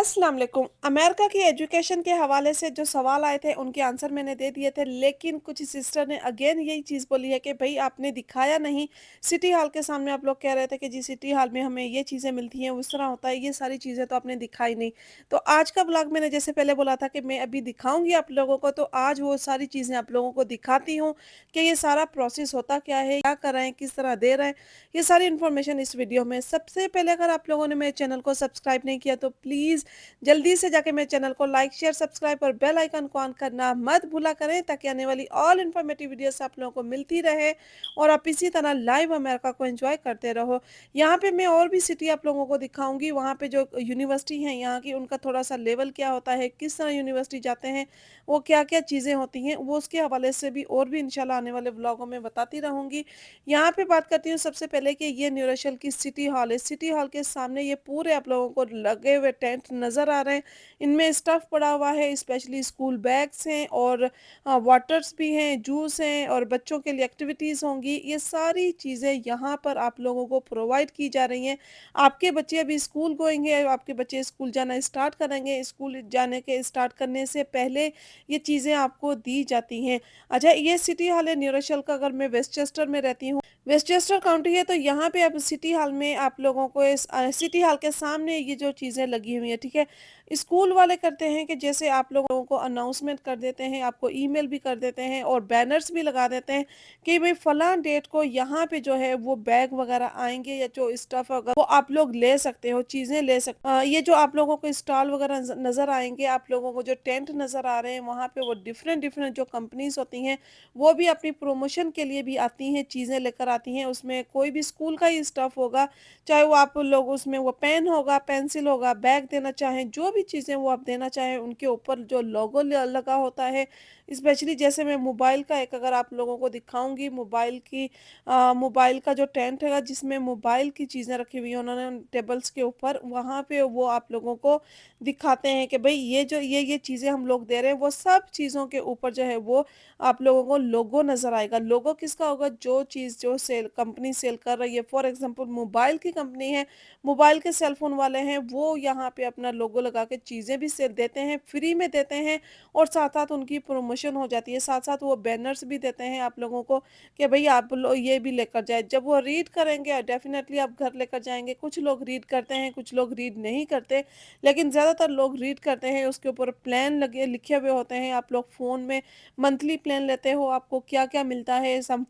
अस्सलाम वालेकुम। अमेरिका की एजुकेशन के हवाले से जो सवाल आए थे, उनके आंसर मैंने दे दिए थे, लेकिन कुछ सिस्टर ने अगेन यही चीज़ बोली है कि भई आपने दिखाया नहीं। सिटी हॉल के सामने आप लोग कह रहे थे कि जी सिटी हॉल में हमें ये चीज़ें मिलती हैं, उस तरह होता है, ये सारी चीज़ें तो आपने दिखाई नहीं। तो आज का व्लॉग मैंने जैसे पहले बोला था कि मैं अभी दिखाऊँगी आप लोगों को, तो आज वो सारी चीज़ें आप लोगों को दिखाती हूँ कि ये सारा प्रोसेस होता क्या है, क्या कर रहे हैं, किस तरह दे रहे हैं, ये सारी इन्फॉर्मेशन इस वीडियो में। सबसे पहले अगर आप लोगों ने मेरे चैनल को सब्सक्राइब नहीं किया तो प्लीज़ जल्दी से जाके मेरे चैनल को लाइक, शेयर, सब्सक्राइब और बेल आइकन को ऑन करना मत भूला करें ताकि आने वाली ऑल इन्फॉर्मेटिव वीडियोस आप लोगों को मिलती रहे और आप इसी तरह लाइव अमेरिका को एंजॉय करते रहो। यहाँ पे मैं और भी सिटी आप लोगों को दिखाऊंगी, वहाँ पे जो यूनिवर्सिटी है यहाँ की, उनका थोड़ा सा लेवल क्या होता है, किस तरह यूनिवर्सिटी जाते हैं, वो क्या क्या चीज़ें होती हैं, वो उसके हवाले से भी और भी इंशाल्लाह आने वाले व्लॉगों में बताती रहूंगी। यहाँ पे बात करती हूँ सबसे पहले कि ये न्यू रोशेल की सिटी हॉल है। सिटी हॉल के सामने ये पूरे आप लोगों को लगे हुए टेंट नज़र आ रहे हैं। इनमें स्टफ़ पड़ा हुआ है, स्पेशली स्कूल बैग्स हैं और वाटर्स भी हैं, जूस हैं और बच्चों के लिए एक्टिविटीज़ होंगी। ये सारी चीज़ें यहाँ पर आप लोगों को प्रोवाइड की जा रही हैं। आपके बच्चे अभी स्कूल गोइंग है, आपके बच्चे स्कूल जाना स्टार्ट करेंगे, स्कूल जाने के स्टार्ट करने से पहले ये चीज़ें आपको दी जाती हैं। अच्छा, ये सिटी हॉल है न्यू रोशेल का। अगर मैं वेस्टचेस्टर में रहती हूँ, वेस्टचेस्टर काउंटी है, तो यहाँ पे अब सिटी हॉल में आप लोगों को सिटी हॉल के सामने ये जो चीज़ें लगी हुई हैं, ठीक है? स्कूल वाले करते हैं कि जैसे आप लोगों को अनाउंसमेंट कर देते हैं, आपको ईमेल भी कर देते हैं और बैनर्स भी लगा देते हैं कि भई फलाँ डेट को यहाँ पे जो है वो बैग वगैरह आएँगे या जो स्टफ़ अगर वो आप लोग ले सकते हो, चीज़ें ले ये जो आप लोगों को स्टॉल वगैरह नज़र आएँगे, आप लोगों को जो टेंट नज़र आ रहे हैं, वहाँ पे वो डिफरेंट डिफरेंट जो कंपनीज़ होती हैं, वो भी अपनी प्रमोशन के लिए भी आती हैं, चीज़ें लेकर आती हैं। उसमें कोई भी स्कूल का ही स्टफ़ होगा, चाहे वो आप लोग उसमें वो पेन होगा, पेंसिल होगा, बैग देना चाहें, जो भी चीज़ें वो आप देना चाहें, उनके ऊपर जो लोगो लगा होता है, स्पेशली जैसे मैं मोबाइल का एक अगर आप लोगों को दिखाऊंगी, मोबाइल का जो टेंट है जिसमें मोबाइल की चीज़ें रखी हुई हैं उन्होंने उन टेबल्स के ऊपर, वहाँ पे वो आप लोगों को दिखाते हैं कि भाई ये जो ये चीज़ें हम लोग दे रहे हैं, वो सब चीज़ों के ऊपर जो है वो आप लोगों को लोगो नज़र आएगा। लोगो किसका होगा? जो चीज़ जो सेल कंपनी सेल कर रही है, फॉर एग्ज़ाम्पल मोबाइल की कंपनी है, मोबाइल के सेल फ़ोन वाले हैं, वो यहाँ पे अपना लोगो लगा के चीज़ें भी सेल देते हैं, फ्री में देते हैं और साथ-साथ उनकी प्रमोशन हो जाती है। साथ-साथ वो बैनर्स भी देते हैं आप लोगों को कि भई आप लो ये भी लेकर जाएँ। जब वो रीड करेंगे डेफ़िनेटली आप घर लेकर जाएँगे। कुछ लोग रीड करते हैं, कुछ लोग रीड नहीं करते, लेकिन ज़्यादातर लोग रीड करते हैं। उसके ऊपर प्लान लगे लिखे हुए होते हैं। आप लोग फ़ोन में मंथली प्लान लेते हो, आपको क्या-क्या मिलता है। सम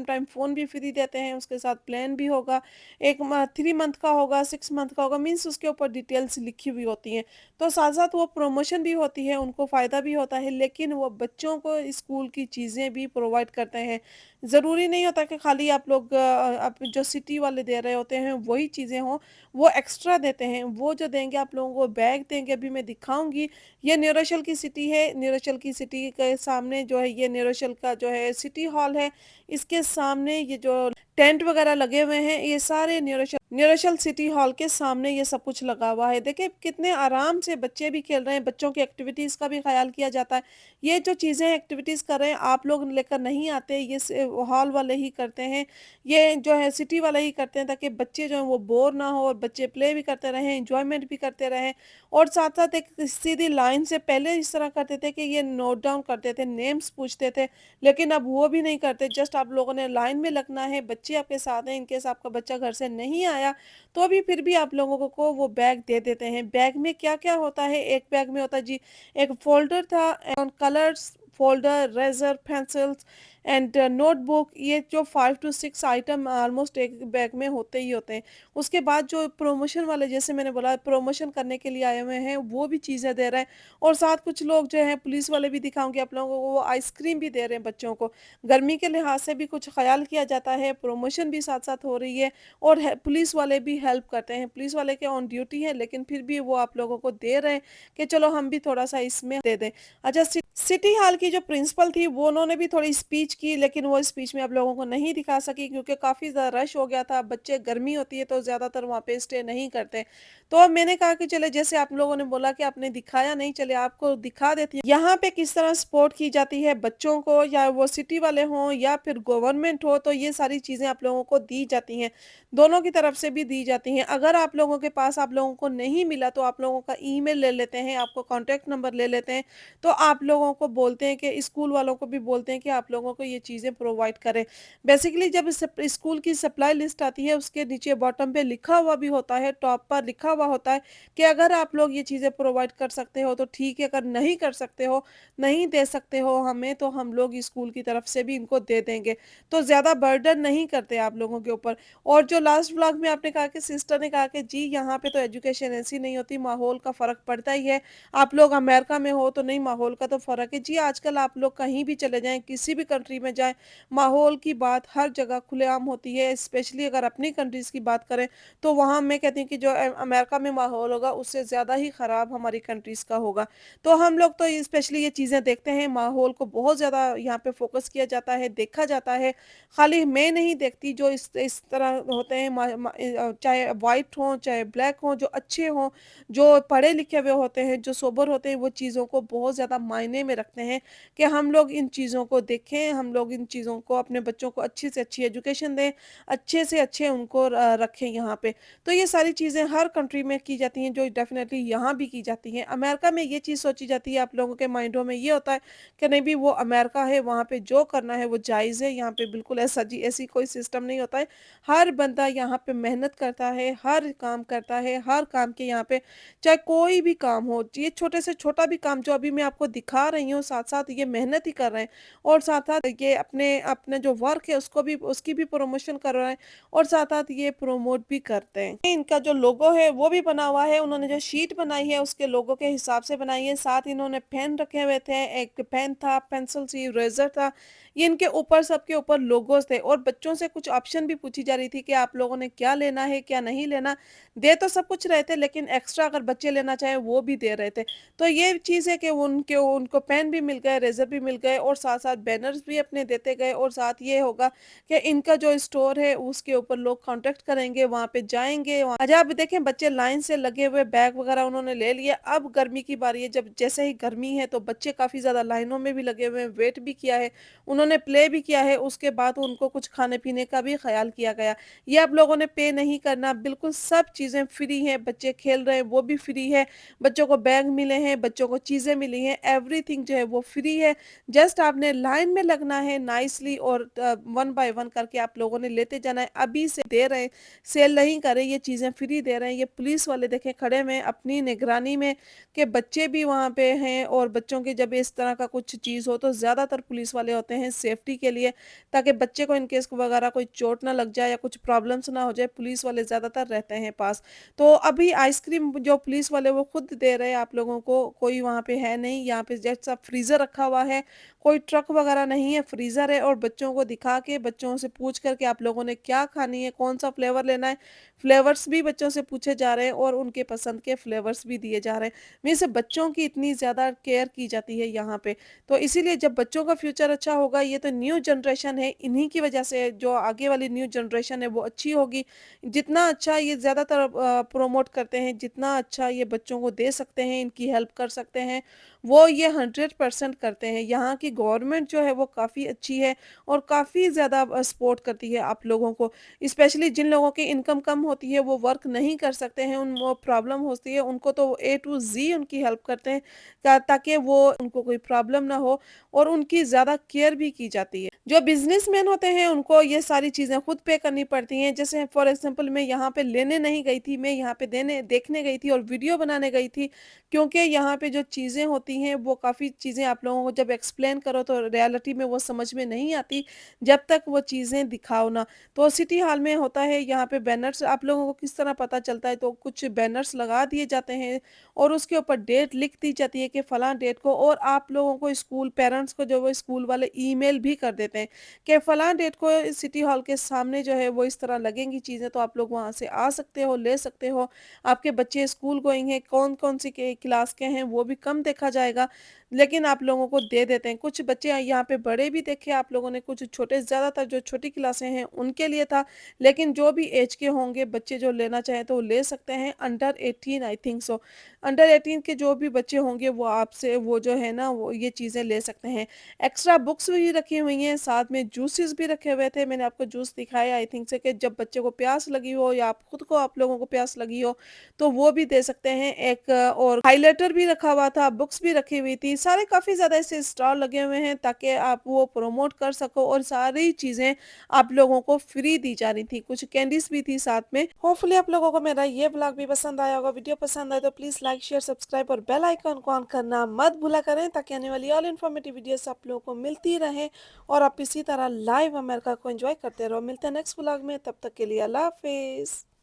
टाइम फ़ोन भी फ्री देते हैं, उसके साथ प्लान भी होगा। 3 मंथ का होगा, 6 मंथ का होगा, मीन्स उसके ऊपर डिटेल्स लिखी हुई होती हैं। तो साथ-साथ वो प्रमोशन भी होती है, उनको फ़ायदा भी होता है, लेकिन वो बच्चों को स्कूल की चीज़ें भी प्रोवाइड करते हैं। ज़रूरी नहीं होता कि खाली आप लोग आप जो सिटी वाले दे रहे होते हैं, वही चीज़ें हों, वो एक्स्ट्रा देते हैं। वो जो देंगे आप लोगों को बैग देंगे, अभी मैं दिखाऊँगी। ये न्यू रोशेल की सिटी है, न्यू रोशेल की सिटी के सामने जो है ये न्यू रोशेल का जो है सिटी हॉल है। इसके सामने ये जो टेंट वगैरह लगे हुए हैं, ये सारे न्यू रोशेल सिटी हॉल के सामने ये सब कुछ लगा हुआ है। देखिए कितने आराम से बच्चे भी खेल रहे हैं, बच्चों की एक्टिविटीज़ का भी ख़्याल किया जाता है। ये जो चीज़ें एक्टिविटीज़ कर रहे हैं, आप लोग लेकर नहीं आते, ये हॉल वाले ही करते हैं। ये जो है सिटी वाले ही करते हैं ताकि बच्चे जो हैं वो बोर ना हो और बच्चे प्ले भी करते रहें, एंजॉयमेंट भी करते रहें। और साथ-साथ एक सीधी लाइन से पहले इस तरह करते थे कि ये नोट डाउन करते थे, नेम्स पूछते थे, लेकिन अब वो भी नहीं करते। जस्ट आप लोगों ने लाइन में लगना है, बच्चे आपके साथ हैं, इन केस आपका बच्चा घर से नहीं आया, तो भी फिर भी आप लोगों को वो बैग दे देते हैं। बैग में क्या-क्या होता है? एक बैग में होता है जी, एक फ़ोल्डर था and colours folder, eraser, pencils and notebook, ये जो 5 टू 6 आइटम ऑलमोस्ट एक बैग में होते ही होते हैं। उसके बाद जो प्रमोशन वाले जैसे मैंने बोला प्रमोशन करने के लिए आए हुए हैं, वो भी चीज़ें दे रहे हैं और साथ कुछ लोग जो हैं पुलिस वाले भी दिखाऊँगी आप लोगों को, वो आइसक्रीम भी दे रहे हैं बच्चों को। गर्मी के लिहाज से भी कुछ ख़्याल किया जाता है, प्रमोशन भी साथ-साथ हो रही है और पुलिस वाले भी हेल्प करते हैं। पुलिस वाले के ऑन ड्यूटी हैं, लेकिन फिर भी वो आप लोगों को दे रहे हैं कि चलो हम भी थोड़ा-सा इसमें दे दें। अच्छा, सिटी हॉल की जो प्रिंसिपल थी, वो उन्होंने भी थोड़ी स्पीच स्पीच की, लेकिन वो स्पीच में आप लोगों को नहीं दिखा सकी क्योंकि काफ़ी ज़्यादा रश हो गया था। बच्चे गर्मी होती है तो ज़्यादातर वहाँ पे स्टे नहीं करते। तो मैंने कहा कि चले जैसे आप लोगों ने बोला कि आपने दिखाया नहीं, चले आपको दिखा देती हूँ। यहाँ पे किस तरह सपोर्ट की जाती है बच्चों को, या वो सिटी वाले हों या फिर गवर्नमेंट हो, तो ये सारी चीज़ें आप लोगों को दी जाती हैं। दोनों की तरफ से भी दी जाती हैं। अगर आप लोगों के पास आप लोगों को नहीं मिला तो आप लोगों का ईमेल ले लेते हैं, आपको कॉन्टैक्ट नंबर ले लेते हैं। तो आप लोगों को बोलते हैं कि स्कूल वालों को भी बोलते हैं कि आप लोगों को ये चीज़ें प्रोवाइड करें। बेसिकली जब स्कूल की सप्लाई लिस्ट आती है उसके नीचे बॉटम पे लिखा हुआ भी होता है, टॉप पर लिखा हुआ होता है कि अगर आप लोग ये चीज़ें प्रोवाइड कर सकते हो तो ठीक है, अगर नहीं कर सकते हो, नहीं दे सकते हो हमें, तो हम लोग स्कूल की तरफ से भी इनको दे देंगे। तो ज़्यादा बर्डन नहीं करते आप लोगों के ऊपर। और जो लास्ट व्लॉग में आपने कहा कि सिस्टर ने कहा कि जी यहाँ पे तो एजुकेशन ऐसी नहीं होती, माहौल का फ़र्क पड़ता ही है। आप लोग अमेरिका में हो तो नहीं, माहौल का तो फ़र्क है। जी आजकल आप लोग कहीं भी चले जाएँ, किसी भी कंट्री में जाएँ, माहौल की बात हर जगह खुलेआम होती है। स्पेशली अगर अपनी कंट्रीज़ की बात करें तो वहाँ मैं कहती हूँ कि जो अमेरिका में माहौल होगा उससे ज़्यादा ही ख़राब हमारी कंट्रीज़ का होगा। तो हम लोग तो स्पेशली ये चीज़ें देखते हैं, माहौल को बहुत ज़्यादा यहाँ पे फ़ोकस किया जाता है, देखा जाता है। खाली मैं नहीं देखती, जो इस तरह होते हैं चाहे व्हाइट हों, चाहे ब्लैक हों, जो अच्छे हों, जो पढ़े लिखे हुए होते हैं, जो सोबर होते हैं, वो चीज़ों को बहुत ज़्यादा मायने में रखते हैं कि हम लोग इन चीज़ों को देखें, हम लोग इन चीज़ों को अपने बच्चों को अच्छी से अच्छी एजुकेशन दें, अच्छे से अच्छे उनको रखें यहाँ पे। तो ये सारी चीज़ें हर कंट्री में की जाती हैं, जो डेफ़िनेटली यहाँ भी की जाती हैं। अमेरिका में ये चीज़ सोची जाती है, आप लोगों के माइंडों में ये होता है कि नहीं भी वो अमेरिका है, वहाँ पे जो करना है वो जायज़ है, यहाँ पे बिल्कुल ऐसी कोई सिस्टम नहीं होता है। हर बंदा यहाँ पे मेहनत करता है, हर काम करता है, हर काम के यहाँ पे चाहे कोई भी काम हो, ये छोटे से छोटा भी काम जो अभी मैं आपको दिखा रही हूँ, साथ-साथ ये मेहनत ही कर रहे हैं और साथ-साथ ये अपने अपने जो वर्क है उसको भी, उसकी भी प्रमोशन कर रहे हैं और साथ-साथ ये प्रमोट भी करते हैं। इनका जो लोगो है वो भी बना हुआ है, उन्होंने जो शीट बनाई है उसके लोगो के हिसाब से बनाई है, साथ इन्होंने पेन रखे हुए थे, एक पेन था, पेंसिल थी, इरेज़र था, ये इनके ऊपर सबके ऊपर लोगोज़ थे और बच्चों से कुछ ऑप्शन भी पूछी जा रही थी कि आप लोगों ने क्या लेना है, क्या नहीं लेना। दे तो सब कुछ रहे थे लेकिन एक्स्ट्रा अगर बच्चे लेना चाहें वो भी दे रहे थे। तो ये चीज़ है कि उनके उनको पेन भी मिल गए, इरेज़र भी मिल गए और साथ-साथ बैनर्स भी अपने देते गए और साथ ये होगा कि इनका जो स्टोर है उसके ऊपर लोग कॉन्टैक्ट करेंगे, वहाँ पे जाएँगे। वहाँ अच्छा अब देखें बच्चे लाइन से लगे हुए, बैग वगैरह उन्होंने ले लिए। अब गर्मी की बारी है, जब जैसे ही गर्मी है तो बच्चे काफ़ी ज़्यादा लाइनों में भी लगे हुए हैं, वेट भी किया है, उन्होंने प्ले भी किया है, उसके बाद उनको कुछ खाने-पीने का भी ख़्याल किया गया। ये आप लोगों ने पे नहीं करना, बिल्कुल सब चीज़ें फ्री हैं, बच्चे खेल रहे हैं वो भी फ्री है, बच्चों को बैग मिले हैं, बच्चों को चीज़ें मिली हैं, एवरीथिंग जो है वो फ्री है। जस्ट आपने लाइन में लगना है नाइसली और वन बाय वन करके आप लोगों ने लेते जाना है। अभी से दे रहे हैं, सेल नहीं कर रहे, ये चीज़ें फ्री दे रहे हैं। ये पुलिस वाले देखें खड़े में अपनी निगरानी में कि बच्चे भी वहाँ पे हैं और बच्चों के जब इस तरह का कुछ चीज़ हो तो ज़्यादातर पुलिस वाले होते हैं सेफ्टी के लिए, ताकि बच्चे को इन केस वगैरह कोई चोट ना लग जाए या कुछ प्रॉब्लम्स ना हो जाए, पुलिस वाले ज़्यादातर रहते हैं पास। तो अभी आइसक्रीम जो पुलिस वाले वो खुद दे रहे हैं आप लोगों को, कोई वहाँ पे है नहीं, यहाँ पे जस्ट सा फ्रीज़र रखा हुआ है, कोई ट्रक वगैरह नहीं है, फ्रीज़र है और बच्चों को दिखा के, बच्चों से पूछ कर के आप लोगों ने क्या खानी है, कौन-सा फ्लेवर लेना है, फ्लेवर्स भी बच्चों से पूछे जा रहे हैं और उनके पसंद के फ्लेवर्स भी दिए जा रहे हैं। मीन्स बच्चों की इतनी ज़्यादा केयर की जाती है यहाँ पे। तो इसीलिए जब बच्चों का फ्यूचर अच्छा होगा, ये तो न्यू जनरेशन है, इन्हीं की वजह से जो आगे वाली न्यू जनरेशन है वो अच्छी होगी। जितना अच्छा ये ज़्यादातर प्रोमोट करते हैं, जितना अच्छा ये बच्चों को दे सकते हैं, इनकी हेल्प कर सकते हैं, वो ये 100% करते हैं। यहाँ की गवर्नमेंट जो है वो काफ़ी अच्छी है और काफ़ी ज़्यादा सपोर्ट करती है आप लोगों को। स्पेशली जिन लोगों की इनकम कम होती है, वो वर्क नहीं कर सकते हैं, वो प्रॉब्लम होती है, उनको तो ए टू ज़ी उनकी हेल्प करते हैं ताकि वो उनको कोई प्रॉब्लम ना हो और उनकी ज़्यादा केयर भी की जाती है। जो बिज़नेसमैन होते हैं उनको ये सारी चीज़ें खुद पे करनी पड़ती हैं। जैसे फॉर एग्ज़ाम्पल मैं यहाँ पे लेने नहीं गई थी, मैं यहाँ पे देखने गई थी और वीडियो बनाने गई थी, क्योंकि यहाँ पे जो चीज़ें होती हैं वो काफ़ी चीज़ें आप लोगों को जब एक्सप्लेन करो तो रियलिटी में वो समझ में नहीं आती, जब तक वो चीज़ें दिखाओ ना। तो सिटी हॉल में होता है, यहाँ पे बैनर्स आप लोगों को किस तरह पता चलता है, तो कुछ बैनर्स लगा दिए जाते हैं और उसके ऊपर डेट लिख दी जाती है कि फलां डेट को, और आप लोगों को स्कूल पेरेंट्स को जो वो स्कूल वाले ईमेल ईमेल भी कर देते हैं कि फलां डेट को सिटी हॉल के सामने जो है वो इस तरह लगेंगी चीज़ें, तो आप लोग वहाँ से आ सकते हो, ले सकते हो। आपके बच्चे स्कूल गोइंग हैं, कौन-कौन सी के क्लास के हैं वो भी कम देखा जाएगा, लेकिन आप लोगों को दे देते हैं। कुछ बच्चे यहाँ पे बड़े भी देखे आप लोगों ने, कुछ छोटे, ज़्यादातर जो छोटी क्लासें हैं उनके लिए था, लेकिन जो भी एज के होंगे बच्चे जो लेना चाहें तो वो ले सकते हैं। Under 18 I think so, under 18 के जो भी बच्चे होंगे वो आपसे वो जो है ना वो ये चीज़ें ले सकते हैं। एक्स्ट्रा बुक्स भी रखी हुई हैं, साथ में जूसेस भी रखे हुए थे। मैंने आपको जूस दिखाया आई थिंक से कि जब बच्चे को प्यास लगी हो या आप खुद को आप लोगों को प्यास लगी हो तो वो भी दे सकते हैं। एक और हाइलाइटर भी रखा हुआ था, बुक्स भी रखी हुई थी। सारे काफ़ी ज़्यादा ऐसे स्टॉल लगे हुए हैं ताकि आप वो प्रमोट कर सको, और सारी चीज़ें आप लोगों को फ्री दी जा रही थी। कुछ कैंडीज़ भी थी साथ में। होपफुली आप लोगों को मेरा ये व्लॉग भी पसंद आया होगा। वीडियो पसंद आए तो प्लीज़ लाइक, शेयर, सब्सक्राइब और बेल आइकन को ऑन करना मत भूला करें ताकि आने वाली ऑल इन्फॉर्मेटिव वीडियोस आप लोगों को मिलती रहे और आप इसी तरह लाइव अमेरिका को एंजॉय करते रहो। मिलते हैं नेक्स्ट व्लॉग में, तब तक के लिए अल्लाह हाफ़िज़।